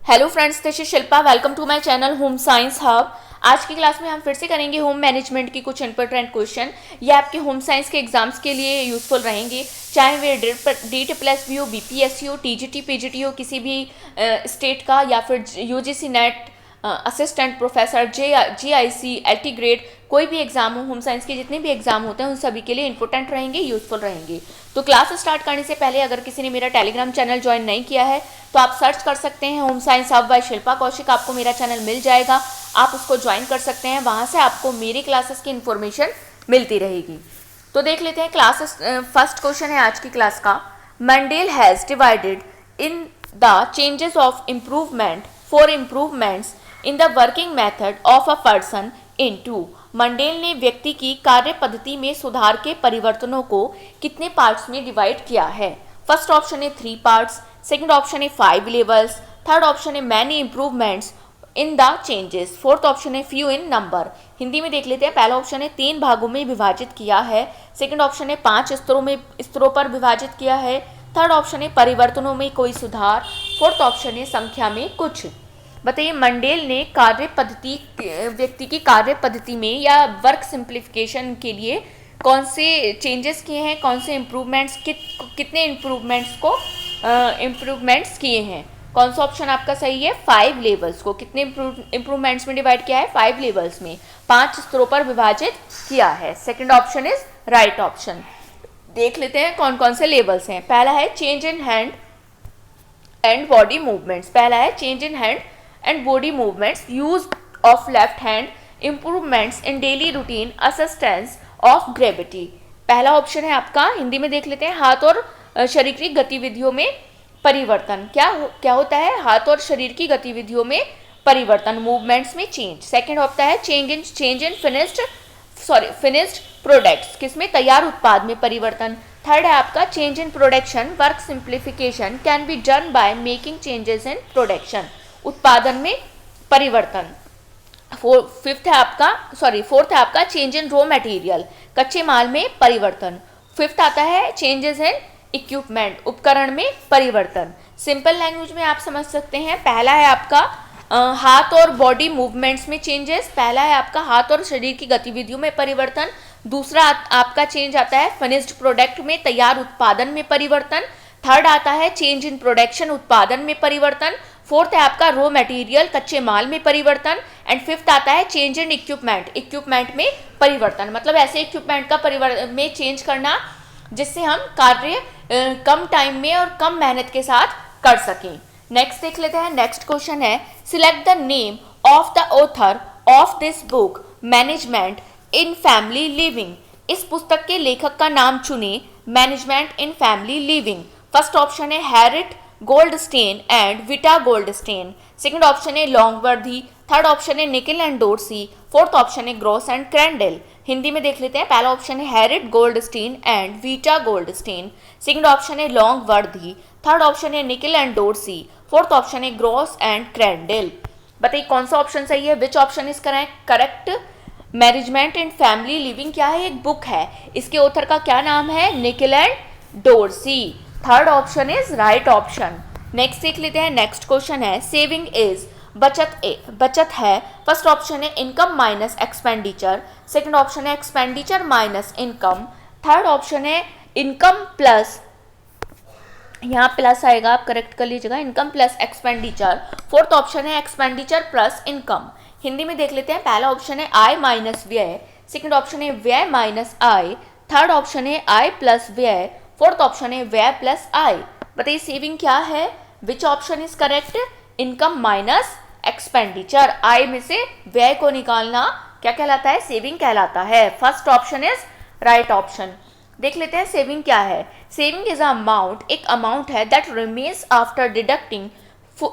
Hello friends, this is Shilpa. Welcome to my channel home science hub. आज की class में हम फिर से करेंगे होम मैनेजमेंट की कुछ इंपॉर्टेंट क्वेश्चन। ये आपके होम साइंस के एग्जाम्स के लिए यूजफुल रहेंगे, चाहे वे DT+B हो, BPSC हो, TGT PGT हो, किसी भी स्टेट का, या फिर UGC net, assistant professor, GIC, LT grade, कोई भी एग्जाम हो। होम साइंस के जितने भी एग्जाम होते हैं उन सभी के लिए इंपॉर्टेंट रहेंगे, यूजफुल रहेंगे। तो क्लास स्टार्ट करने से पहले अगर किसी ने मेरा टेलीग्राम चैनल ज्वाइन नहीं किया है तो आप सर्च कर सकते हैं home science hub by Shilpa Kaushik. आपको मेरा चैनल मिल जाएगा, आप उसको ज्वाइन कर सकते हैं। वहाँ से आपको मेरी क्लासेस की इन्फॉर्मेशन मिलती रहेगी। तो देख लेते हैं क्लासेस। फर्स्ट क्वेश्चन है आज की क्लास का। Mendel has divided in the changes of improvement for improvements in the working method of a person into. Mendel ने व्यक्ति की कार्य पद्धति में सुधार के परिवर्तनों को कितने पार्ट्स में डिवाइड किया है? फर्स्ट ऑप्शन है 3 पार्ट्स, सेकंड ऑप्शन है 5 लेवल्स, थर्ड ऑप्शन है many improvements in the changes, fourth option है फ्यू इन नंबर। हिंदी में देख लेते हैं। पहला ऑप्शन है 3 भागों में विभाजित किया है, सेकंड ऑप्शन है 5 स्तरों पर विभाजित किया है, थर्ड ऑप्शन है परिवर्तनों में कोई सुधार, फोर्थ ऑप्शन है संख्या में कुछ। बताइए, मंडेल ने व्यक्ति की कार्य पद्धति में या वर्क सिंप्लीफिकेशन के लिए कौन से चेंजेस किए हैं, कौन से इम्प्रूवमेंट्स, कितने इम्प्रूवमेंट्स किए हैं? कौन सा ऑप्शन आपका सही है? 5 लेवल्स को कितने इम्प्रूवमेंट्स में डिवाइड किया है? 5 लेवल्स में, 5 स्तरों पर विभाजित किया है। Second option is right option. देख लेते हैं कौन कौन से लेवल्स हैं। पहला है change in hand and body movements. पहला है change in hand and body movements, use of left hand, improvements in daily routine, assistance of gravity. पहला ऑप्शन है आपका, हिंदी में देख लेते हैं, हाथ और शरीर की गतिविधियों में परिवर्तन। क्या होता है? हाथ और शरीर की गतिविधियों में परिवर्तन, मूवमेंट्स में चेंज। सेकंड होता है चेंज इन फिनिश्ड प्रोडक्ट्स, किसमें? तैयार उत्पाद में परिवर्तन। थर्ड है आपका change in production, work simplification can be done by making changes in production, उत्पादन में परिवर्तन। फोर्थ है आपका चेंज इन रॉ मटेरियल, कच्चे माल में परिवर्तन। फिफ्थ आता है चेंजेस इन इक्विपमेंट, उपकरण में परिवर्तन। सिंपल लैंग्वेज में आप समझ सकते हैं। पहला है आपका हाथ और बॉडी मूवमेंट्स में चेंजेस, पहला है आपका हाथ और शरीर की गतिविधियों में परिवर्तन। दूसरा आपका चेंज आता है फिनिश्ड प्रोडक्ट में, तैयार उत्पादन में परिवर्तन। थर्ड आता है चेंज इन प्रोडक्शन, उत्पादन में परिवर्तन। फोर्थ है आपका रॉ मटेरियल, कच्चे माल में परिवर्तन। एंड फिफ्थ आता है चेंज इन इक्विपमेंट में परिवर्तन, मतलब ऐसे इक्विपमेंट का में चेंज करना जिससे हम कार्य कम टाइम में और कम मेहनत के साथ कर सकें। नेक्स्ट देख लेते हैं। नेक्स्ट क्वेश्चन है select the name of the author of this book management in family living. इस पुस्तक के लेखक का नाम चुने, management in family living. First option है Harriet Goldstein and Vita Goldstein, second option है लॉन्गवर्दी, थर्ड ऑप्शन है Nickell and Dorsey, fourth option है ग्रॉस एंड क्रैंडल। हिंदी में देख लेते हैं। पहला ऑप्शन है Harriet Goldstein and Vita Goldstein, second option है लॉन्गवर्दी, थर्ड ऑप्शन है Nickell and Dorsey, fourth option है ग्रॉस एंड क्रैंडल। बताइए कौन सा ऑप्शन सही है? Which option is correct? Management in family living क्या है? एक बुक है, इसके ऑथर का क्या नाम है? Nickell and Dorsey. Third option is right option. Next देख लेते हैं। नेक्स्ट क्वेश्चन है सेविंग इज बचत है। फर्स्ट ऑप्शन है income minus expenditure, second option है expenditure minus income, third option है इनकम प्लस, यहाँ प्लस आएगा, आप करेक्ट कर लीजिएगा, income plus expenditure, fourth option है एक्सपेंडिचर प्लस इनकम। हिंदी में देख लेते हैं। पहला ऑप्शन है आय माइनस व्यय, सेकंड ऑप्शन है व्यय माइनस आय, थर्ड ऑप्शन है आय प्लस व्यय, फोर्थ ऑप्शन है व्यय प्लस आय। बताइए सेविंग क्या है? Which option is correct? Income minus expenditure, आय में से व्यय को निकालना क्या कहलाता है? सेविंग कहलाता है। First option is right option. देख लेते हैं सेविंग क्या है। सेविंग इज अमाउंट, एक अमाउंट है that remains after deducting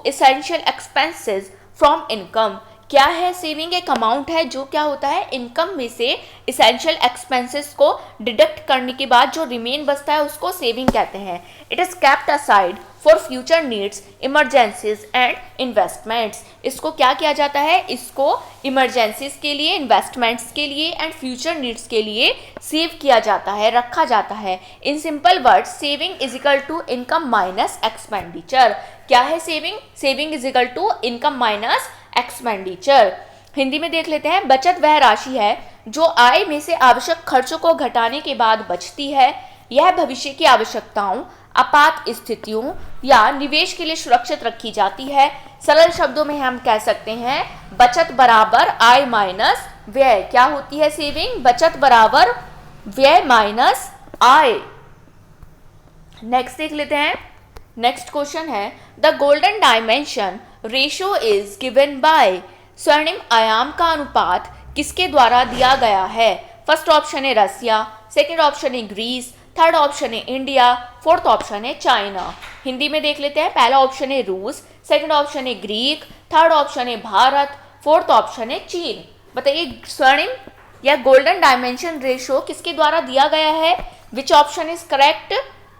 essential expenses from income. क्या है? सेविंग एक अमाउंट है जो क्या होता है, इनकम में से इसेंशियल एक्सपेंसेस को डिडक्ट करने के बाद जो रिमेन बचता है उसको सेविंग कहते हैं। It is kept aside for future needs, emergencies and investments. इसको क्या किया जाता है, इसको इमरजेंसीज के लिए, इन्वेस्टमेंट्स के लिए एंड फ्यूचर नीड्स के लिए सेव किया जाता है, रखा जाता है। In simple words, saving is equal to income minus expenditure. क्या है saving? Saving is equal to income minus expenditure. Hindi में देख लेते हैं, बचत वह राशि है जो आय में से आवश्यक खर्चों को घटाने के बाद बचती है। यह भविष्य की आवश्यकताओं, आपात स्थितियों या निवेश के लिए सुरक्षित रखी जाती है। सरल शब्दों में हम कह सकते हैं बचत बराबर आय माइनस व्यय। क्या होती है सेविंग? बचत बराबर व्यय माइनस आय। नेक्स्ट देख लेते हैं, नेक्स्ट क्वेश्चन है, the golden dimension ratio is given by. स्वर्णिम आयाम का अनुपात किसके द्वारा दिया गया है? फर्स्ट ऑप्शन है रसिया, सेकंड ऑप्शन है ग्रीस, थर्ड ऑप्शन है इंडिया, फोर्थ ऑप्शन है चाइना। हिंदी में देख लेते हैं, पहला ऑप्शन है रूस, सेकंड ऑप्शन है ग्रीक, थर्ड ऑप्शन है भारत, फोर्थ ऑप्शन है चीन। बताइए स्वर्णिम या गोल्डन डायमेंशन रेशियो किसके द्वारा दिया गया है? Which option is correct?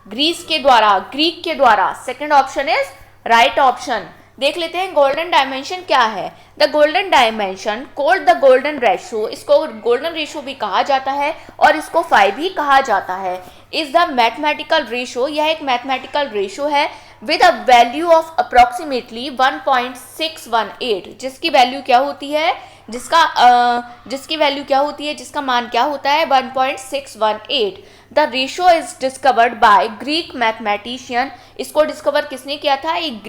Greece के द्वारा, ग्रीक के द्वारा। Second option is right option. देख लेते हैं गोल्डन डायमेंशन क्या है। The golden dimension called the golden ratio, इसको गोल्डन रेशियो भी कहा जाता है और इसको 5 भी कहा जाता है। इज द मैथमेटिकल रेशियो, यह एक मैथमेटिकल रेशियो है with a value of approximately 1.618, जिसकी वैल्यू क्या होती है, जिसकी वैल्यू क्या होती है, जिसका मान क्या होता है 1.618। The ratio is discovered by Greek mathematician, इसको डिस्कवर किसने किया था? एक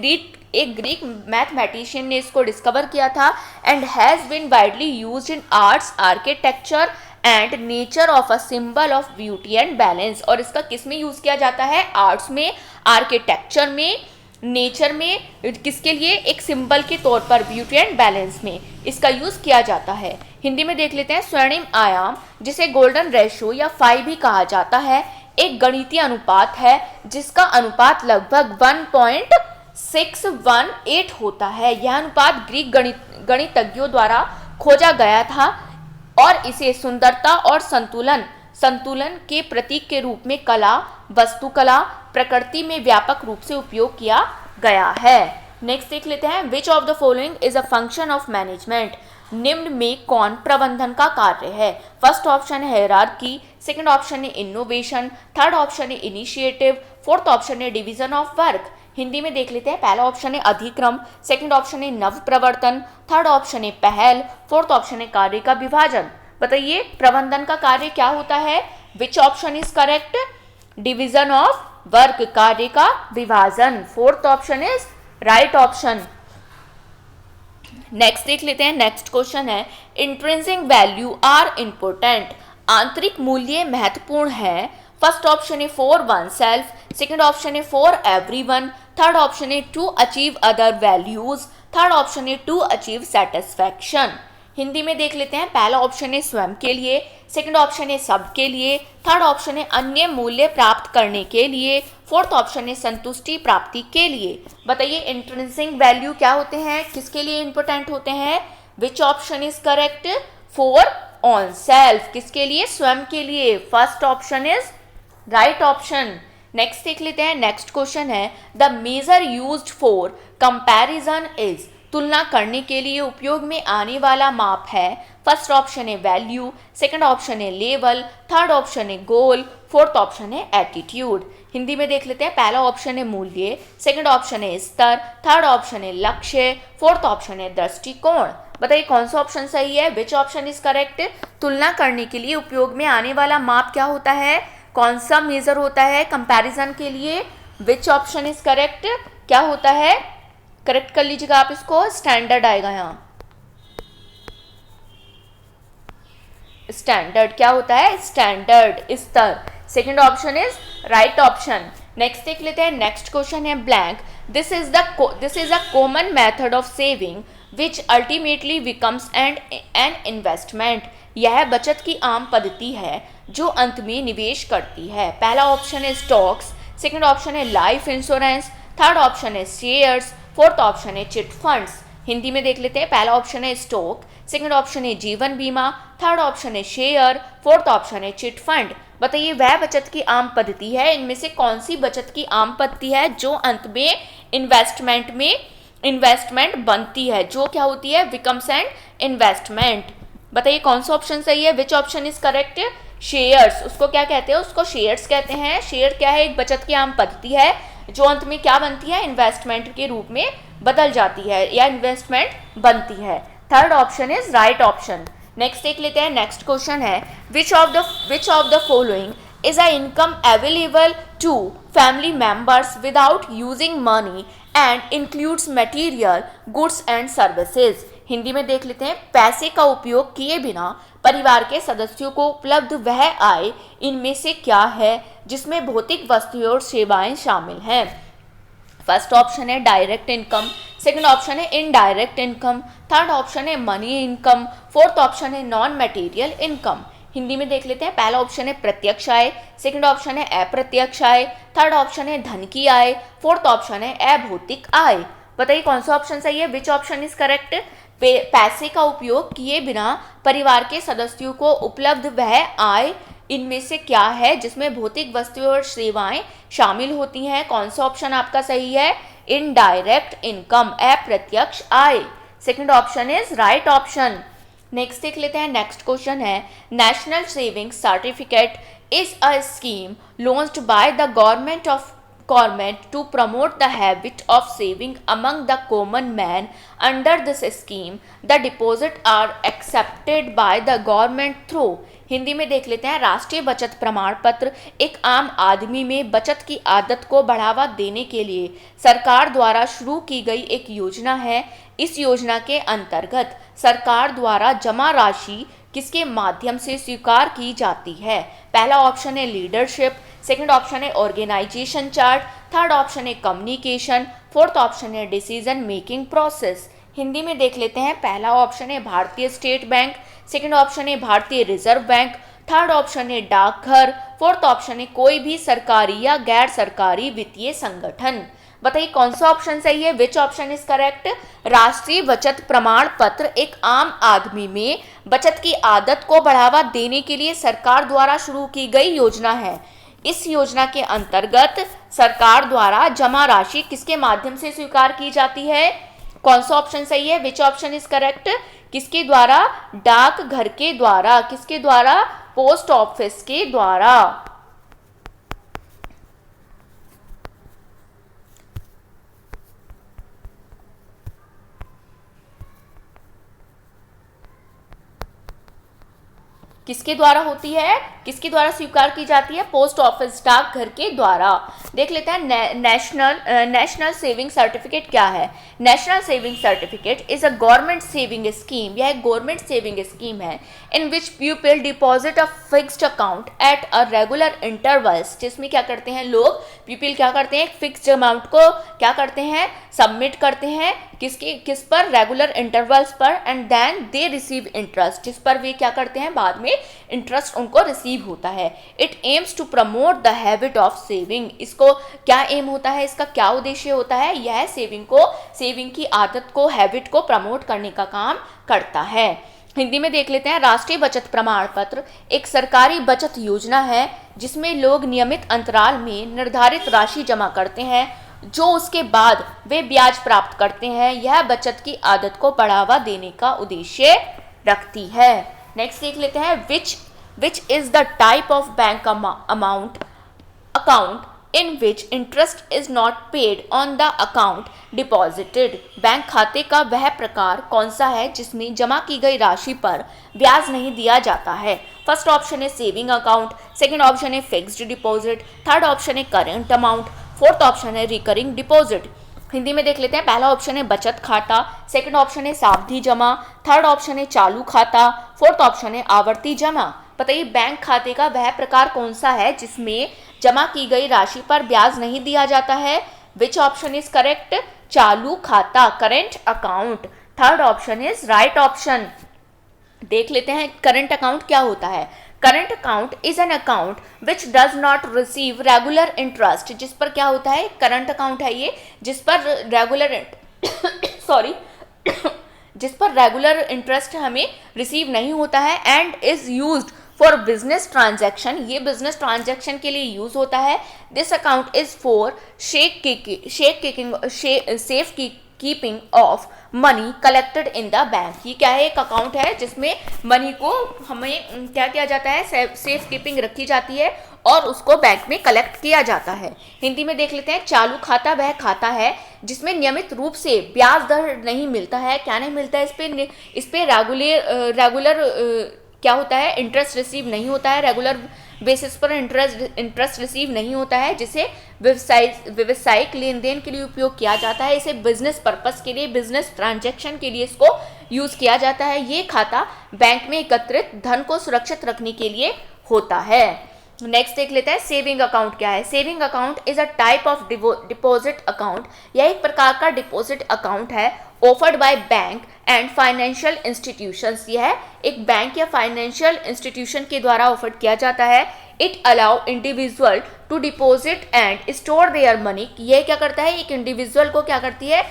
ग्रीक मैथमेटिशियन ने इसको डिस्कवर किया था। And has been widely used in arts, architecture and nature of a symbol of beauty and balance. और इसका किस में यूज किया जाता है? आर्ट्स में, आर्किटेक्चर में, नेचर में, किसके लिए? एक सिंबल के तौर पर, ब्यूटी एंड बैलेंस में इसका यूज किया जाता है। हिंदी में देख लेते हैं, स्वर्णिम आयाम जिसे गोल्डन रेशियो या 5 भी कहा जाता है, एक गणितीय अनुपात है जिसका अनुपात लगभग 1.618 होता है। यह अनुपात ग्रीक गणितज्ञों द्वारा खोजा गया था और इसे सुंदरता और संतुलन के प्रतीक के रूप में कला, वास्तुकला, प्रकृति में व्यापक रूप से उपयोग किया गया है। नेक्स्ट देख लेते हैं, which of the following is a function of management. निम्न में कौन प्रबंधन का कार्य है? फर्स्ट ऑप्शन है हायरार्की, सेकंड ऑप्शन है इनोवेशन, थर्ड ऑप्शन है इनिशिएटिव, फोर्थ ऑप्शन है डिवीजन ऑफ वर्क। हिंदी में देख लेते हैं, पहला ऑप्शन है अधिक्रम, सेकंड ऑप्शन है नव प्रवर्तन, थर्ड ऑप्शन है पहल, फोर्थ ऑप्शन है कार्य का विभाजन। बताइए प्रबंधन का कार्य क्या होता है? Which option is correct? Division of work, कार्य का विभाजन। Fourth option is right option. Next देख लेते हैं, नेक्स्ट क्वेश्चन है, इंट्रिंसिक वैल्यू आर इंपोर्टेंट। आंतरिक मूल्य महत्वपूर्ण है। फर्स्ट ऑप्शन है for oneself, second option है फॉर एवरीवन, थर्ड ऑप्शन है to achieve other values, third option है टू अचीव सेटिस्फैक्शन। हिंदी में देख लेते हैं, पहला ऑप्शन है स्वयं के लिए, सेकंड ऑप्शन है सब के लिए, थर्ड ऑप्शन है अन्य मूल्य प्राप्त करने के लिए, फोर्थ ऑप्शन है संतुष्टि प्राप्ति के लिए। बताइए इंट्रिंसिक वैल्यू क्या होते हैं, किसके लिए इंपोर्टेंट होते हैं? Which option is correct? For oneself, किसके लिए? स्वयं के लिए। First option is right option. Next देख लेते हैं, नेक्स्ट क्वेश्चन है, the major used for comparison is. तुलना करने के लिए उपयोग में आने वाला माप है। फर्स्ट ऑप्शन है वैल्यू, सेकंड ऑप्शन है लेवल, थर्ड ऑप्शन है गोल, फोर्थ ऑप्शन है एटीट्यूड। हिंदी में देख लेते हैं, पहला ऑप्शन है मूल्य, सेकंड ऑप्शन है स्तर, थर्ड ऑप्शन है लक्ष्य, फोर्थ ऑप्शन है दृष्टिकोण। बताइए कौन सा ऑप्शन सही है? Which option is correct? तुलना करने के लिए उपयोग में आने वाला माप क्या होता है? कौन सा मेजर होता है कंपैरिजन के लिए? विच ऑप्शन इज करेक्ट? क्या होता है? करेक्ट कर लीजिएगा आप इसको, स्टैंडर्ड आएगा यहाँ। स्टैंडर्ड क्या होता है? स्टैंडर्ड, स्तर। Second option is right option. Next देख लेते हैं, नेक्स्ट क्वेश्चन है blank. This is a common method of saving which ultimately becomes an investment. यह बचत की आम पद्धति है जो अंत में निवेश करती है। पहला ऑप्शन है स्टॉक्स, सेकंड ऑप्शन है लाइफ इंश्योरेंस, थर्ड ऑप्शन है शेयर्स, फोर्थ ऑप्शन है चिट फंड्स। हिंदी में देख लेते हैं, पहला ऑप्शन है स्टॉक, सेकंड ऑप्शन है जीवन बीमा, थर्ड ऑप्शन है शेयर, फोर्थ ऑप्शन है चिट फंड। बताइए वह बचत की आम पद्धति है, इनमें से कौन सी बचत की आम पद्धति है जो अंत में इन्वेस्टमेंट बनती है, जो क्या होती है, बिकम्स एन इन्वेस्टमेंट। बताइए कौन सा ऑप्शन सही है, which option is correct. Shares, उसको क्या कहते हैं, उसको शेयर्स कहते हैं। शेयर क्या है, एक बचत की आम पद्धति है जो अंत में क्या बनती है, इन्वेस्टमेंट के रूप में बदल जाती है या इन्वेस्टमेंट बनती है। Third option is right option. Next देख लेते हैं, नेक्स्ट क्वेश्चन है which of the following is a income available to family members without using money and includes material goods and services। Hindi में देख लेते हैं, पैसे का उपयोग किए बिना परिवार के सदस्यों को उपलब्ध वह आय इनमें से क्या है जिसमें भौतिक वस्तुएं और सेवाएं शामिल हैं। फर्स्ट ऑप्शन है डायरेक्ट इनकम, सेकंड ऑप्शन है इनडायरेक्ट इनकम, थर्ड ऑप्शन है मनी इनकम, फोर्थ ऑप्शन है नॉन मटेरियल इनकम। हिंदी में देख लेते हैं, पहला ऑप्शन है प्रत्यक्ष आय, सेकंड ऑप्शन है अप्रत्यक्ष आय, थर्ड ऑप्शन है धन की आय, फोर्थ ऑप्शन है अभौतिक आय। बताइए कौन सा ऑप्शन सही है, विच ऑप्शन इज करेक्ट। पैसे का उपयोग किए बिना परिवार के सदस्यों को उपलब्ध वह आय इनमें से क्या है जिसमें भौतिक वस्तुएं और सेवाएं शामिल होती हैं। कौन सा ऑप्शन आपका सही है, इनडायरेक्ट इनकम, अप्रत्यक्ष आय। Second option is right option. Next देख लेते हैं, नेक्स्ट क्वेश्चन है national saving certificate is a scheme launched by the government to promote the habit of saving among the common man. Under this scheme the deposit are accepted by the government through। Hindi में देख लेते हैं, राष्ट्रीय बचत प्रमाण पत्र एक आम आदमी में बचत की आदत को बढ़ावा देने के लिए सरकार द्वारा शुरू की गई एक योजना है। इस योजना के अंतर्गत सरकार द्वारा जमा राशि किसके माध्यम से स्वीकार की जाती है। पहला ऑप्शन है लीडरशिप, सेकंड ऑप्शन है ऑर्गेनाइजेशन चार्ट, थर्ड ऑप्शन है कम्युनिकेशन, फोर्थ ऑप्शन है डिसीजन मेकिंग प्रोसेस। हिंदी में देख लेते हैं, पहला ऑप्शन है भारतीय स्टेट बैंक, सेकंड ऑप्शन है भारतीय रिजर्व बैंक, थर्ड ऑप्शन है डाकघर, फोर्थ ऑप्शन है कोई भी सरकारी या गैर सरकारी वित्तीय संगठन। बताइए कौन सा ऑप्शन सही है, विच ऑप्शन इज करेक्ट। राष्ट्रीय बचत प्रमाण पत्र एक आम आदमी में बचत की आदत को बढ़ावा देने के लिए सरकार द्वारा शुरू की गई योजना है। इस योजना के अंतर्गत सरकार द्वारा जमा राशि किसके माध्यम से स्वीकार की जाती है। कौन सा ऑप्शन सही है, विच ऑप्शन इज करेक्ट। किसके द्वारा, डाक घर के द्वारा, किसके द्वारा, पोस्ट ऑफिस के द्वारा। किसके द्वारा होती है, किसके द्वारा स्वीकार की जाती है, पोस्ट ऑफिस, डाकघर के द्वारा। देख लेते हैं नेशनल सेविंग सर्टिफिकेट क्या है। National saving certificate is a government saving scheme, यह एक गवर्नमेंट सेविंग स्कीम है in which people deposit a fixed account at a regular intervals. जिसमें क्या करते हैं लोग, पीपल क्या करते हैं, फिक्स्ड अमाउंट को क्या करते हैं, सबमिट करते हैं किस पर, रेगुलर इंटरवल्स पर, and then they receive interest, जिस पर वे क्या करते हैं बाद में इंटरेस्ट उनको रिसीव होता है। It aims to promote the habit of saving, इसको क्या एम होता है, इसका क्या उद्देश्य होता है, यह सेविंग की आदत को, हैबिट को प्रमोट करने का काम करता है। हिंदी में देख लेते हैं, राष्ट्रीय बचत प्रमाण पत्र एक सरकारी बचत योजना है जिसमें लोग नियमित अंतराल में निर्धारित राशि जमा करते हैं जो उसके बाद वे ब्याज प्राप्त करते हैं। यह बचत की आदत को बढ़ावा देने का उद्देश्य रखती है। नेक्स्ट देख लेते हैं, which is the type of bank account in which interest is not paid on the account deposited. Bank खाते का वह प्रकार कौन सा है जिसमें जमा की गई राशि पर ब्याज नहीं दिया जाता है। फर्स्ट ऑप्शन है सेविंग अकाउंट, सेकंड ऑप्शन है फिक्स्ड डिपॉजिट, थर्ड ऑप्शन है करेंट अमाउंट, फोर्थ ऑप्शन है रिकरिंग डिपॉजिट। हिंदी में देख लेते हैं, पहला ऑप्शन है बचत खाता, सेकंड ऑप्शन है सावधि जमा, थर्ड ऑप्शन है चालू खाता, फोर्थ ऑप्शन है आवर्ती जमा। बताइए बैंक खाते का वह प्रकार कौन सा है जिसमें जमा की गई राशि पर ब्याज नहीं दिया जाता है। विच ऑप्शन इज करेक्ट, चालू खाता, current account. Third option is right option. देख लेते हैं करंट अकाउंट क्या होता है। Current account is an account which does not receive regular interest, जिस पर क्या होता है, करंट अकाउंट है ये जिस पर रेगुलर जिस पर रेगुलर इंटरेस्ट हमें रिसीव नहीं होता है, and is used for business transaction, ये बिजनेस ट्रांजैक्शन के लिए यूज होता है। This account is for safe keeping of money collected in the bank. ये क्या है, एक अकाउंट है जिसमें मनी को हमें क्या किया जाता है, सेफ कीपिंग रखी जाती है और उसको बैंक में कलेक्ट किया जाता है। हिंदी में देख लेते हैं, चालू खाता वह खाता है जिसमें नियमित रूप से ब्याज दर नहीं मिलता है। क्या नहीं मिलता है, इस पे रेगुलर क्या होता है, इंटरेस्ट रिसीव नहीं होता है, रेगुलर बेसिस पर इंटरेस्ट रिसीव नहीं होता है, जिसे व्यवसायिक लेन देन के लिए उपयोग किया जाता है। इसे बिजनेस पर्पस के लिए, बिजनेस ट्रांजैक्शन के लिए इसको यूज किया जाता है। ये खाता बैंक में एकत्रित धन को सुरक्षित रखने के लिए होता है। नेक्स्ट देख लेते हैं, सेविंग अकाउंट क्या है। Saving account is a type of deposit account. यह एक प्रकार का डिपॉजिट अकाउंट है offered by bank and financial institutions. यह एक बैंक या फाइनेंशियल इंस्टीट्यूशन के द्वारा ऑफर किया जाता है। It allow individual to deposit and store their money. यह क्या करता है, एक इंडिविजुअल को क्या करती है,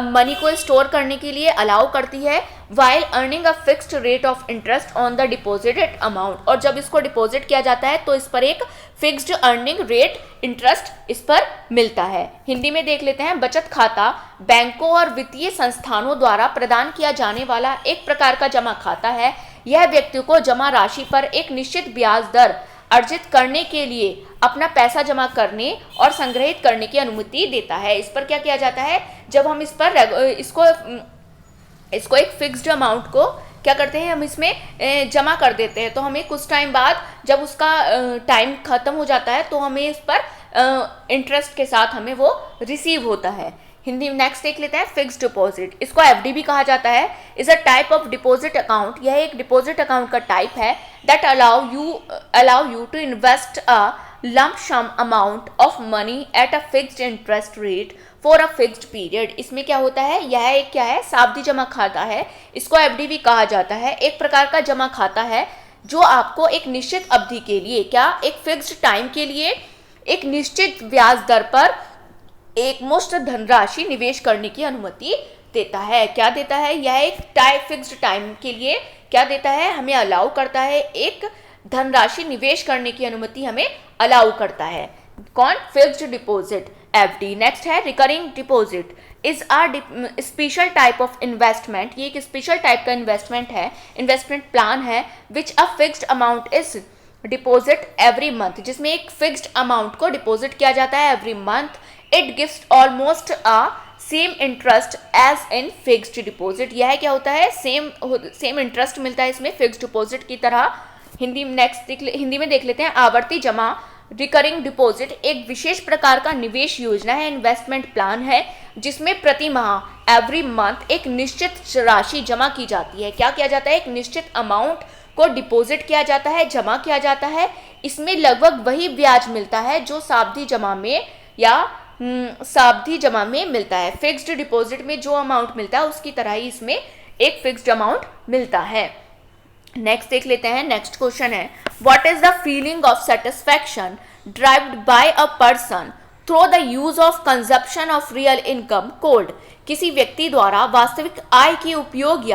मनी को स्टोर करने के लिए अलाउ करती है, while earning a fixed rate of interest on the deposited amount. और जब इसको डिपॉजिट किया जाता है तो इस पर एक फिक्स्ड अर्निंग रेट इंटरेस्ट इस पर मिलता है। हिंदी में देख लेते हैं, बचत खाता बैंकों और वित्तीय संस्थानों द्वारा प्रदान किया जाने वाला एक प्रकार का जमा खाता है। यह व्यक्ति को जमा राशि पर एक निश्चित ब्याज दर अर्जित करने के लिए अपना पैसा जमा करने और संग्रहित करने की अनुमति देता है। इस पर क्या किया जाता है, जब हम इस पर इसको एक फिक्स्ड अमाउंट को क्या करते हैं, हम इसमें जमा कर देते हैं, तो हमें कुछ टाइम बाद जब उसका टाइम खत्म हो जाता है तो हमें इस पर इंटरेस्ट के साथ हमें वो रिसीव होता है। हिंदी में नेक्स्ट देख लेते हैं, फिक्स्ड डिपॉजिट। इसको एफडी भी कहा जाता है। Is a type of deposit account. यह एक डिपॉजिट अकाउंट का टाइप है that allow you to invest a lump sum amount of money at a fixed interest rate for a fixed period. इसमें क्या होता है, यह एक क्या है, सावधि जमा खाता है। इसको एफडी भी कहा जाता है। एक प्रकार का जमा खाता है जो आपको एक निश्चित अवधि के लिए, क्या एक फिक्स्ड टाइम के लिए एक निश्चित ब्याज दर पर एक मुश्त धनराशि निवेश करने की अनुमति देता है। क्या देता है, यह एक फिक्स्ड टाइम के लिए क्या देता है, हमें अलाउ करता है, एक धनराशि निवेश करने की अनुमति हमें अलाउ करता है। कौन, फिक्स्ड डिपॉजिट, एफडी। नेक्स्ट है recurring deposit. Is a special type of investment. ये एक स्पेशल टाइप का इन्वेस्टमेंट है, इन्वेस्टमेंट प्लान है which a fixed amount is deposit every month, जिसमें एक फिक्स्ड अमाउंट को डिपॉजिट किया जाता है every month. It gives almost a same interest as in fixed deposit. यह क्या होता है, सेम इंटरेस्ट मिलता है इसमें फिक्स्ड डिपॉजिट की तरह। हिंदी में देख लेते हैं, आवर्ती जमा रिकरिंग डिपॉजिट एक विशेष प्रकार का निवेश योजना है, इन्वेस्टमेंट प्लान है, जिसमें प्रति माह एवरी मंथ एक निश्चित राशि जमा की जाती है। क्या किया जाता है, एक निश्चित अमाउंट को डिपॉजिट किया जाता है, जमा किया जाता है। इसमें लगभग वही ब्याज मिलता है जो सावधि जमा में मिलता है। फिक्स्ड डिपॉजिट में जो अमाउंट मिलता है उसकी तरह ही इसमें एक फिक्स्ड अमाउंट मिलता है। नेक्स्ट देख लेते हैं, नेक्स्ट क्वेश्चन है, what is the feeling of satisfaction derived by a person through the use of consumption of real income called. किसी व्यक्ति द्वारा वास्तविक आय के उपयोग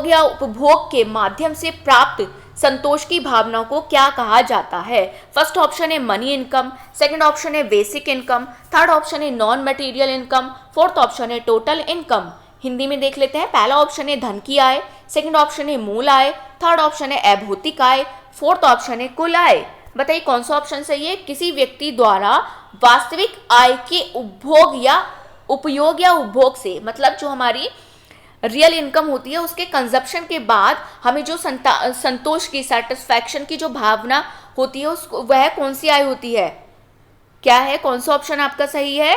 या उपभोग के माध्यम से प्राप्त संतोष की भावना को क्या कहा जाता है। फर्स्ट ऑप्शन है मनी इनकम, सेकंड ऑप्शन है बेसिक इनकम, थर्ड ऑप्शन है non material income, fourth option है टोटल इनकम। हिंदी में देख लेते हैं, पहला ऑप्शन है धन की आय, सेकंड ऑप्शन है मूल आय, थर्ड ऑप्शन है अभौतिक आय, फोर्थ ऑप्शन है कुल आय। बताइए कौन सा ऑप्शन सही है। किसी व्यक्ति द्वारा वास्तविक आय के उपभोग या उपभोग से, मतलब जो हमारी रियल इनकम होती है उसके कंजप्शन के बाद हमें जो संतोष की, सेटिस्फैक्शन की जो भावना होती है उसको, वह कौन सी आय होती है, क्या है, कौन सा ऑप्शन आपका सही है,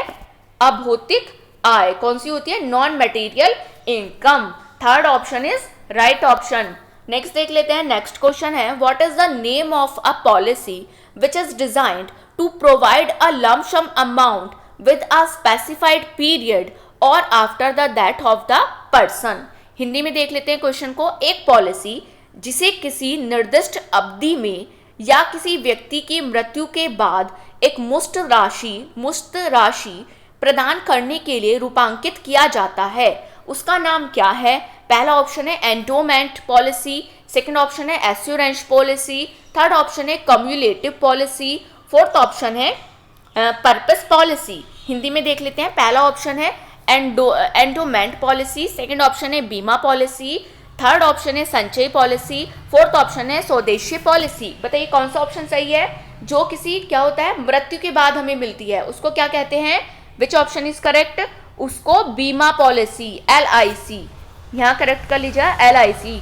अभौतिक आय। कौन सी होती है, non material income. Third option is right option. Next देख लेते हैं, नेक्स्ट क्वेश्चन है, what is the name of a policy which is designed to provide a lump sum amount with a specified period और after the death of the person. Hindi में देख लेते हैं question को, एक पॉलिसी जिसे किसी निर्दिष्ट अवधि में या किसी व्यक्ति की मृत्यु के बाद एक मुफ्त राशि प्रदान करने के लिए रूपांकित किया जाता है, उसका नाम क्या है। पहला ऑप्शन है एंडोमेंट पॉलिसी, सेकंड ऑप्शन है एश्योरेंस पॉलिसी, थर्ड ऑप्शन है कम्युलेटिव पॉलिसी, फोर्थ ऑप्शन है पर्पस पॉलिसी। हिंदी में देख लेते हैं, पहला ऑप्शन है एंडोमेंट पॉलिसी, सेकंड ऑप्शन है बीमा पॉलिसी, थर्ड ऑप्शन है संचय पॉलिसी, फोर्थ ऑप्शन है स्वदेशी पॉलिसी। बताइए कौन सा ऑप्शन सही है? जो किसी क्या होता है मृत्यु के बाद हमें मिलती है उसको क्या कहते हैं? Which option is correct? उसको बीमा पॉलिसी, LIC, यहाँ करेक्ट कर लीजिए, LIC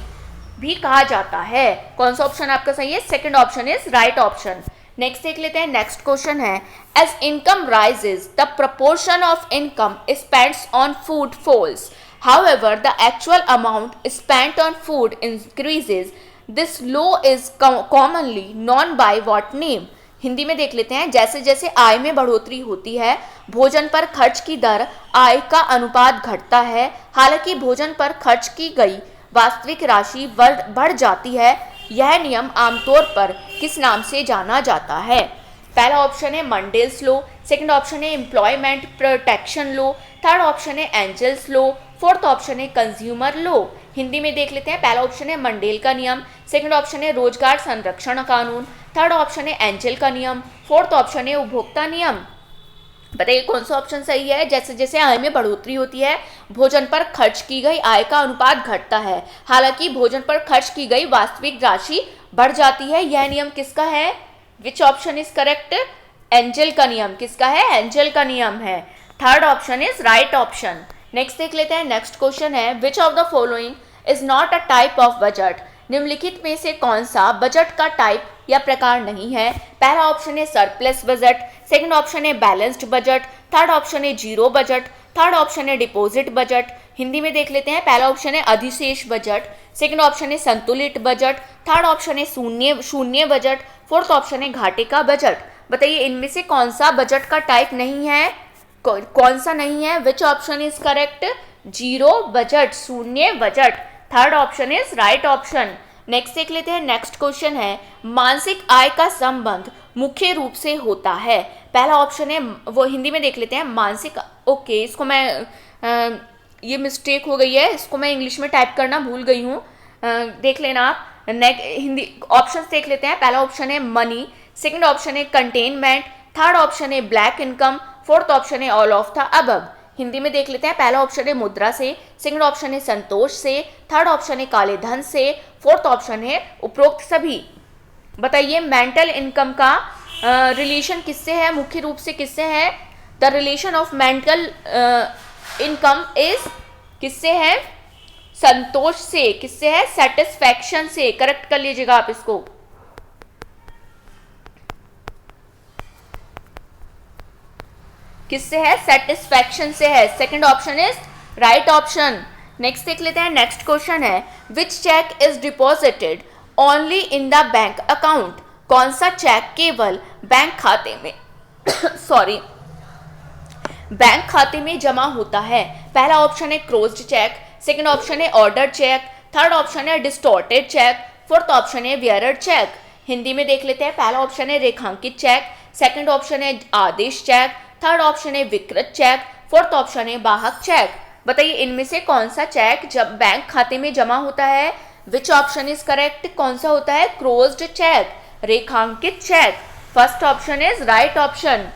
भी कहा जाता है। कौन सा ऑप्शन आपका सही है? Second option is right option. Next देख लेते हैं, नेक्स्ट क्वेश्चन है as income rises the proportion of income spends on food falls, however the actual amount spent on food increases, this law is commonly known by what name? Hindi में देख लेते हैं, जैसे जैसे आय में बढ़ोतरी होती है भोजन पर खर्च की दर आय का अनुपात घटता है, हालांकि भोजन पर खर्च की गई वास्तविक राशि बढ़ जाती है। यह नियम आमतौर पर किस नाम से जाना जाता है? पहला ऑप्शन है मंडेल्स लॉ, सेकंड ऑप्शन है employment protection law, third option है एंजल्स लॉ, फोर्थ ऑप्शन है कंज्यूमर लॉ। हिंदी में देख लेते हैं, पहला ऑप्शन है मंडेल का नियम, सेकंड ऑप्शन है रोजगार संरक्षण कानून, थर्ड ऑप्शन है एंजल का नियम, फोर्थ ऑप्शन है उपभोक्ता नियम। बताइए कौन सा ऑप्शन सही है? जैसे जैसे आय में बढ़ोतरी होती है भोजन पर खर्च की गई आय का अनुपात घटता है, हालांकि भोजन पर खर्च की गई वास्तविक राशि बढ़ जाती है। यह नियम किसका है? Which option is correct? Angel का नियम। किसका है? एंजल का नियम है। Third option is right option. Next देख लेते हैं, नेक्स्ट क्वेश्चन है which of the following is not a type of budget? निम्नलिखित में से कौन सा बजट का टाइप या प्रकार नहीं है? पहला ऑप्शन है सरप्लस बजट, सेकंड ऑप्शन है बैलेंस्ड बजट, थर्ड ऑप्शन है जीरो बजट, थर्ड ऑप्शन है डिपॉजिट बजट। हिंदी में देख लेते हैं, पहला ऑप्शन है अधिशेष बजट, सेकंड ऑप्शन है संतुलित बजट, थर्ड ऑप्शन है शून्य बजट, फोर्थ ऑप्शन है घाटे का बजट। बताइए इनमें से कौन सा बजट का टाइप नहीं है? कौन सा नहीं है? Which option is correct? Zero budget, शून्य बजट। Third option is right option. Next देख लेते हैं, नेक्स्ट क्वेश्चन है मासिक आय का संबंध मुख्य रूप से होता है। पहला ऑप्शन है, वो हिंदी में देख लेते हैं, मानसिक, ओके इसको मैं ये मिस्टेक हो गई है, इसको मैं इंग्लिश में टाइप करना भूल गई हूँ, देख लेना आप। हिंदी ऑप्शंस देख लेते हैं, पहला ऑप्शन है मनी, सेकंड ऑप्शन है कंटेनमेंट, थर्ड ऑप्शन है ब्लैक इनकम, फोर्थ ऑप्शन है all of the above. Hindi में देख लेते हैं, पहला ऑप्शन है मुद्रा से, सेकंड ऑप्शन है संतोष से, थर्ड ऑप्शन है काले धन से, फोर्थ ऑप्शन है उपरोक्त सभी। बताइए मेंटल इनकम का रिलेशन किससे है? मुख्य रूप से किससे है? The relation of mental income is किससे है? संतोष से। किससे है? सेटिस्फैक्शन से। करेक्ट कर लीजिएगा आप इसको। किससे है? सेटिस्फैक्शन से है। Second option is right option. Next देख लेते हैं, नेक्स्ट क्वेश्चन है which cheque is deposited only in the bank account? कौन सा चेक केवल बैंक खाते में सॉरी बैंक खाते में जमा होता है? पहला ऑप्शन है क्लोज्ड चेक, सेकंड ऑप्शन है ऑर्डर चेक, थर्ड ऑप्शन है डिस्टॉर्टेड चेक, फोर्थ ऑप्शन है वियरर चेक। हिंदी में देख लेते हैं, पहला ऑप्शन है रेखांकित चेक, सेकंड ऑप्शन है आदेश चेक, थर्ड ऑप्शन है विकृत चेक, फोर्थ ऑप्शन है बाहक चेक। बताइए इनमें से कौन सा चेक जब बैंक खाते में जमा होता है? Which option is correct? कौन सा होता है? क्लोज्ड चेक, रेखांकित cheque. First option is right option.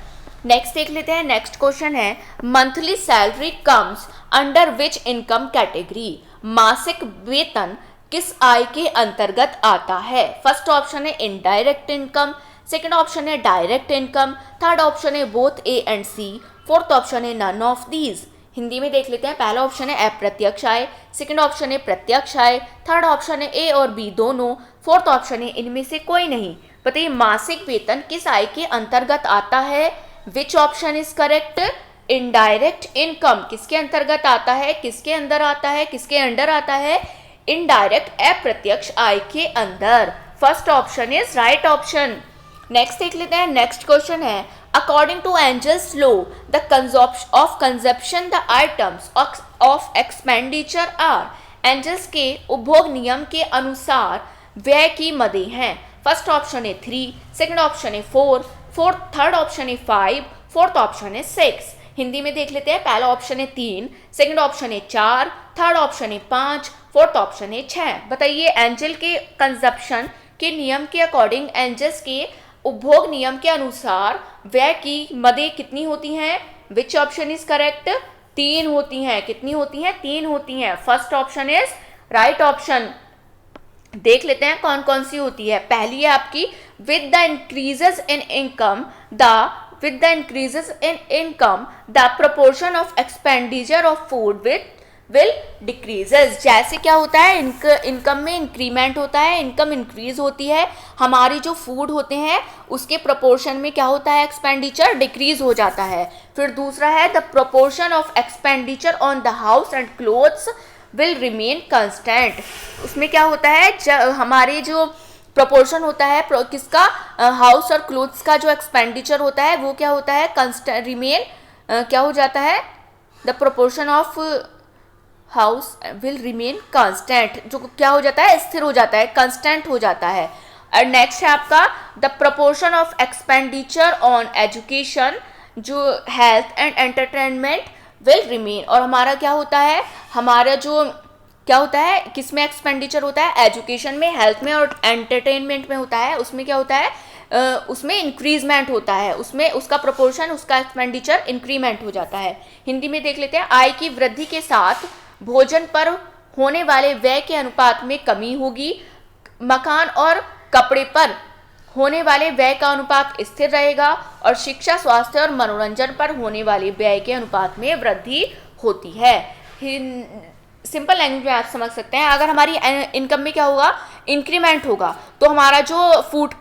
Next देख लेते हैं, नेक्स्ट क्वेश्चन है monthly salary comes under which income category? मासिक वेतन किस आय के अंतर्गत आता है? फर्स्ट ऑप्शन है इनडायरेक्ट इनकम, सेकंड ऑप्शन है डायरेक्ट इनकम, थर्ड ऑप्शन है both A and C, fourth option है नन ऑफ दीज। हिंदी में देख लेते हैं, पहला ऑप्शन है अप्रत्यक्ष आय, सेकंड ऑप्शन है प्रत्यक्ष आय, थर्ड ऑप्शन है ए और बी दोनों, फोर्थ ऑप्शन है इनमें से कोई नहीं। बताइए मासिक वेतन किस आय के अंतर्गत आता है? Which option is correct? Indirect income. किसके अंतर्गत आता है? किसके अंदर आता है? किसके अंडर आता है? इनडायरेक्ट अप्रत्यक्ष आय के अंदर। First option is right option. Next देख लेते हैं, नेक्स्ट क्वेश्चन है according to Engel's law the consumption the items of expenditure are. Engel's के उपभोग नियम के अनुसार व्यय की मदें हैं। फर्स्ट ऑप्शन है 3, सेकंड ऑप्शन है 4, थर्ड ऑप्शन है 5, फोर्थ ऑप्शन है 6। हिंदी में देख लेते हैं, पहला ऑप्शन है 3, सेकंड ऑप्शन है 4, थर्ड ऑप्शन है 5, फोर्थ ऑप्शन है 6। बताइए एंजल के कंजप्शन के नियम के अकॉर्डिंग एंजल्स के उपभोग नियम के अनुसार व्यय की मदें कितनी होती हैं? Which option is correct? 3 होती हैं। कितनी होती हैं? 3 होती हैं। First option is right option. देख लेते हैं कौन कौन सी होती है। पहली है आपकी with the increases in income the proportion of expenditure of food will decreases. जैसे क्या होता है, इनकम में इंक्रीमेंट होता है, इनकम इंक्रीज होती है, हमारी जो फूड होते हैं उसके प्रोपोर्शन में क्या होता है, एक्सपेंडिचर डिक्रीज हो जाता है। फिर दूसरा है the proportion of expenditure on the house and clothes will remain constant. उसमें क्या होता है, हमारे जो प्रोपोर्शन होता है किसका, हाउस और क्लोथ्स का जो एक्सपेंडिचर होता है वो क्या होता है, कंस्टेंट रिमेन क्या हो जाता है, the proportion of house will remain constant, जो क्या हो जाता है, स्थिर हो जाता है, कांस्टेंट हो जाता है। और नेक्स्ट है आपका the proportion of expenditure on education, जो health and entertainment will remain. और हमारा क्या होता है, हमारा जो क्या होता है, किस में एक्सपेंडिचर होता है, एजुकेशन में, हेल्थ में और एंटरटेनमेंट में होता है। उसमें क्या होता है, उसमें इंक्रीजमेंट होता है, उसमें उसका प्रोपोर्शन, उसका एक्सपेंडिचर इंक्रीमेंट हो जाता है। हिंदी में देख लेते हैं, आय की वृद्धि के साथ भोजन पर होने वाले व्यय के अनुपात में कमी होगी, मकान और कपड़े पर होने वाले व्यय का अनुपात स्थिर रहेगा और शिक्षा, स्वास्थ्य और मनोरंजन पर होने वाले व्यय के अनुपात में वृद्धि होती है। सिंपल लैंग्वेज में आप समझ सकते हैं, अगर हमारी इनकम में क्या होगा, इंक्रीमेंट होगा, तो हमारा जो फूड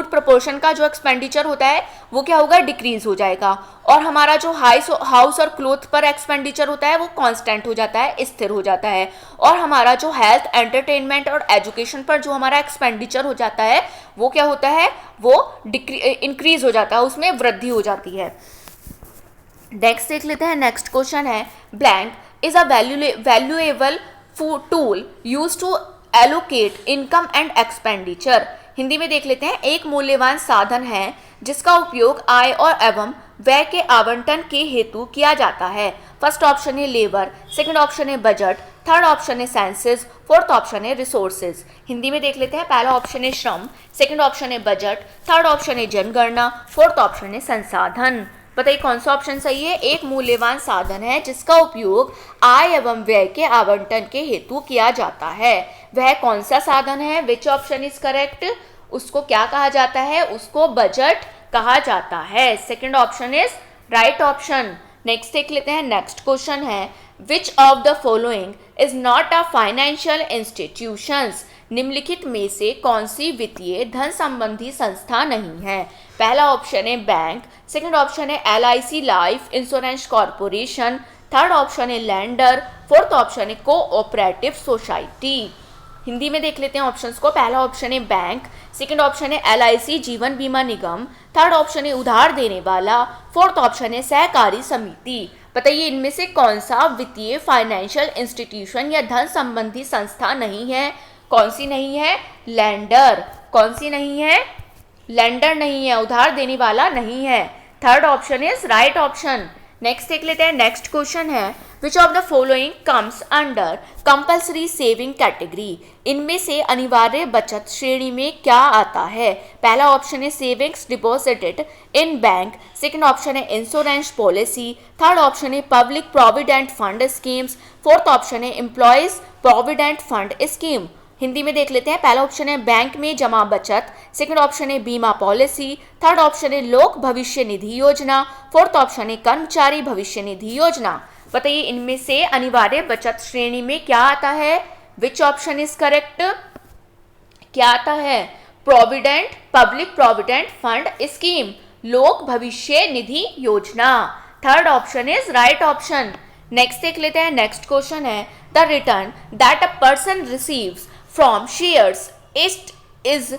प्रोपोर्शन का जो एक्सपेंडिचर होता है वो क्या होगा, डिक्रीज हो जाएगा। और हमारा जो हाउस और क्लोथ पर एक्सपेंडिचर होता है वो कांस्टेंट हो जाता है, स्थिर हो जाता है। और हमारा जो हेल्थ, एंटरटेनमेंट और एजुकेशन पर जो हमारा एक्सपेंडिचर हो जाता है वो क्या होता है, वो इंक्रीज हो जाता है, उसमें वृद्धि हो जाती है। नेक्स्ट देख लेते हैं, नेक्स्ट क्वेश्चन है blank is a valuable tool used to allocate income and expenditure। Hindi में देख लेते हैं, एक मूल्यवान साधन है जिसका उपयोग आय और एवं व्यय के आवंटन के हेतु किया जाता है। फर्स्ट ऑप्शन है लेबर, सेकंड ऑप्शन है बजट, थर्ड ऑप्शन है सेंसस, फोर्थ ऑप्शन है रिसोर्सेज। हिंदी में देख लेते हैं, पहला ऑप्शन है श्रम, सेकंड ऑप्शन है बजट, थर्ड ऑप्शन है जनगणना, फोर्थ ऑप्शन है संसाधन। बताइए कौन सा ऑप्शन सही है। एक मूल्यवान साधन है जिसका उपयोग आय एवं व्यय के आवंटन के हेतु किया जाता है। वह कौन सा साधन है, विच ऑप्शन इज करेक्ट। उसको क्या कहा जाता है, उसको बजट कहा जाता है। Second option is right option. Next देख लेते हैं, नेक्स्ट क्वेश्चन है which of the following is not a financial institutions. निम्नलिखित में से कौन सी वित्तीय धन संबंधी संस्था नहीं है। पहला ऑप्शन है बैंक, सेकंड ऑप्शन है LIC life insurance corporation, third option है लैंडर, फोर्थ ऑप्शन है कोऑपरेटिव सोसाइटी। हिंदी में देख लेते हैं ऑप्शंस को। पहला ऑप्शन है बैंक, सेकंड ऑप्शन है LIC जीवन बीमा निगम, थर्ड ऑप्शन है उधार देने वाला, फोर्थ ऑप्शन है सहकारी समिति। बताइए इनमें से कौन सा वित्तीय फाइनेंशियल इंस्टीट्यूशन या धन संबंधी संस्था नहीं है। कौन सी नहीं है, लैंडर। कौन सी नहीं है, लैंडर नहीं है, उधार देने वाला नहीं है। Third option is right option. Next देख लेते हैं, नेक्स्ट क्वेश्चन है which of the following comes under compulsory saving category. इनमें से अनिवार्य बचत श्रेणी में क्या आता है। पहला ऑप्शन है savings deposited in bank, second option है इंश्योरेंस पॉलिसी, थर्ड ऑप्शन है public provident fund schemes, fourth option है employees provident fund scheme. Hindi में देख लेते हैं, पहला ऑप्शन है बैंक में जमा बचत, सेकंड ऑप्शन है बीमा पॉलिसी, थर्ड ऑप्शन है लोक भविष्य निधि योजना, फोर्थ ऑप्शन है कर्मचारी भविष्य निधि योजना। बताइए इनमें से अनिवार्य बचत श्रेणी में क्या आता है, विच ऑप्शन इज करेक्ट। क्या आता है, provident, public provident fund scheme, लोक भविष्य निधि योजना। Third option is right option. Next देख लेते हैं, नेक्स्ट क्वेश्चन है the return that a person receives from shares is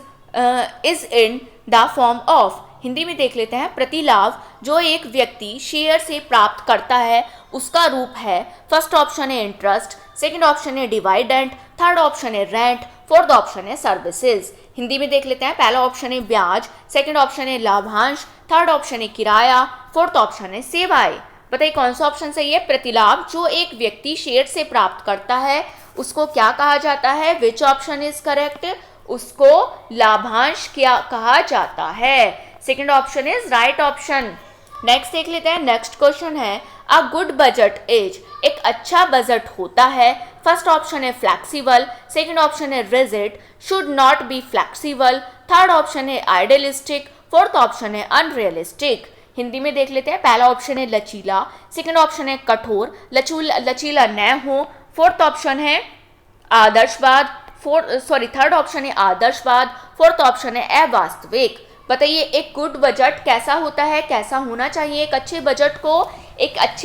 in the form of. Hindi में देख लेते हैं, प्रतिलाभ जो एक व्यक्ति शेयर से प्राप्त करता है उसका रूप है। फर्स्ट ऑप्शन है इंटरेस्ट, सेकंड ऑप्शन है डिविडेंड, थर्ड ऑप्शन है रेंट, फोर्थ ऑप्शन है सर्विसेज। हिंदी में देख लेते हैं, पहला ऑप्शन है ब्याज, सेकंड ऑप्शन है लाभांश, थर्ड ऑप्शन है किराया, फोर्थ ऑप्शन है सेवाएं। बताइए कौन सा ऑप्शन सही है? प्रतिलाभ जो एक व्यक्ति शेयर से प्राप्त करता है उसको क्या कहा जाता है? Which option is correct? उसको लाभांश क्या कहा जाता है? Second option is right option. Next देख लेते हैं। नेक्स्ट क्वेश्चन है अ गुड बजट इज, एक अच्छा बजट होता है। फर्स्ट ऑप्शन है फ्लेक्सिबल, सेकंड ऑप्शन है rigid, should not be flexible, third option है आइडियलिस्टिक, फोर्थ ऑप्शन है अनरियलिस्टिक। हिंदी में देख लेते हैं। पहला ऑप्शन है लचीला, सेकंड ऑप्शन है कठोर, लचीला न हो, फोर्थ ऑप्शन है आदर्शवाद, थर्ड ऑप्शन है आदर्शवाद, फोर्थ ऑप्शन है अवास्तविक। बताइए एक गुड बजट कैसा होता है, कैसा होना चाहिए? एक अच्छे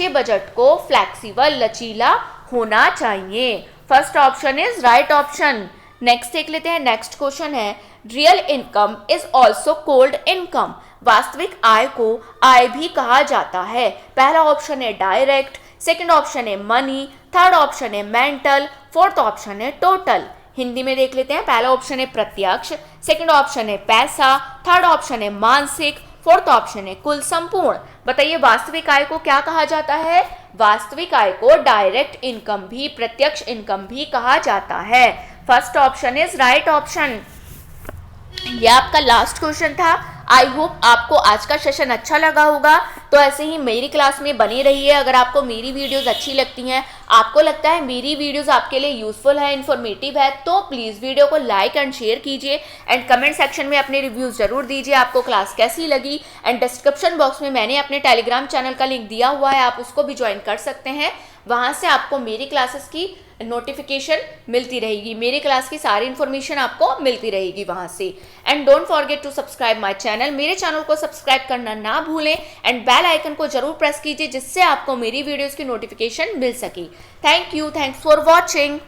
बजट को फ्लेक्सिबल, लचीला होना चाहिए। First option is right option. Next देख लेते हैं। नेक्स्ट क्वेश्चन है real income is also called income, वास्तविक आय को आय भी कहा जाता है। पहला ऑप्शन है डायरेक्ट, सेकंड ऑप्शन है मनी, थर्ड ऑप्शन है मेंटल, फोर्थ ऑप्शन है टोटल। हिंदी में देख लेते हैं। पहला ऑप्शन है प्रत्यक्ष, सेकंड ऑप्शन है पैसा, थर्ड ऑप्शन है मानसिक, फोर्थ ऑप्शन है कुल संपूर्ण। बताइए वास्तविक आय को क्या कहा जाता है? वास्तविक आय को डायरेक्ट इनकम भी, प्रत्यक्ष इनकम भी कहा जाता है। First option is right option. यह आपका लास्ट क्वेश्चन था। आई होप आपको आज का सेशन अच्छा लगा होगा। तो ऐसे ही मेरी क्लास में बनी रहिए। अगर आपको मेरी वीडियोस अच्छी लगती हैं, आपको लगता है मेरी वीडियोस आपके लिए यूजफुल है, इन्फॉर्मेटिव है, तो प्लीज़ वीडियो को लाइक एंड शेयर कीजिए एंड कमेंट सेक्शन में अपने रिव्यूज़ जरूर दीजिए आपको क्लास कैसी लगी। एंड डिस्क्रिप्शन बॉक्स में मैंने अपने टेलीग्राम चैनल का लिंक दिया हुआ है, आप उसको भी ज्वाइन कर सकते हैं। वहाँ से आपको मेरी क्लासेस की नोटिफिकेशन मिलती रहेगी, मेरी क्लास की सारी इन्फॉर्मेशन आपको मिलती रहेगी वहाँ से। And don't forget to subscribe my channel, मेरे चैनल को सब्सक्राइब करना ना भूलें एंड बेल आइकन को जरूर प्रेस कीजिए जिससे आपको मेरी वीडियोस की नोटिफिकेशन मिल सके। Thank you, thanks for watching.